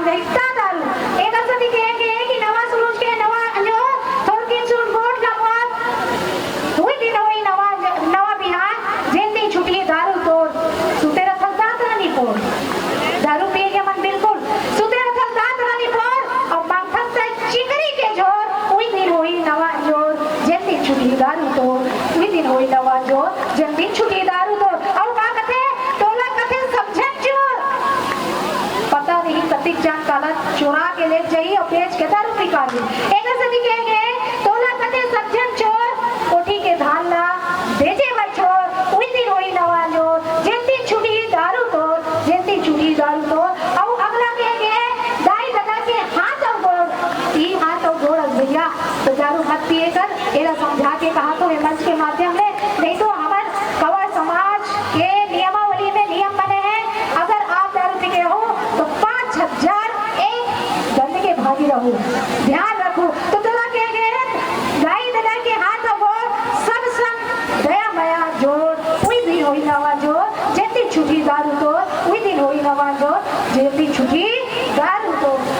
देखता दारू एक असं दिखेंगे कि नवा सुरूज के नवा जो थोड़ी सुर गोट गमवा कोई दिन होई नवा नवा बिहार जिंदी छुटी दारू तोड़ सुते रखल दात रानी पोड़ दारू पी के मन बिल्कुल सुते रखल दात रानी पोड़ और माथा से चिंगरी के जोर कोई दिन होई नवा जोर जिंदी छुटी दारू तोड़ कोई दिन होई नवा जोर जिंदी छुटी दारू तोड़ और का कथे टोला कथे समझन चोर पता नहीं कतिक जान काला चुरा के ले जाई और बेच के दारू निकाली एक से दिखेंगे टोला कथे समझन चोर कोठी के धान ला भेजे भाई छोर कोई दिन होई नवा जोर जिंदी छुटी दारू तोड़ जिंदी छुटी दारू तोड़ और अगला कहेंगे दाई दादा के हाथ और गोड़ ई हाथ और गोड़ भैया तो दारू मत पिए कर एरा समझा के कहा तो मंच के माध्यम से नहीं तो हमार कवा समाज के नियमावली में नियम बने हैं अगर आप दारू पी के हो तो 5000 एक दंड के भागी रहो ध्यान रखो तो तोला कहेंगे दाई दादा के हाथ और गोड़ सब संग दया माया जोड़ कोई भी होई नवा जोड़ जेती छुटी दारू तोड़ कोई दिन होई नवा जोड़ जेती छुटी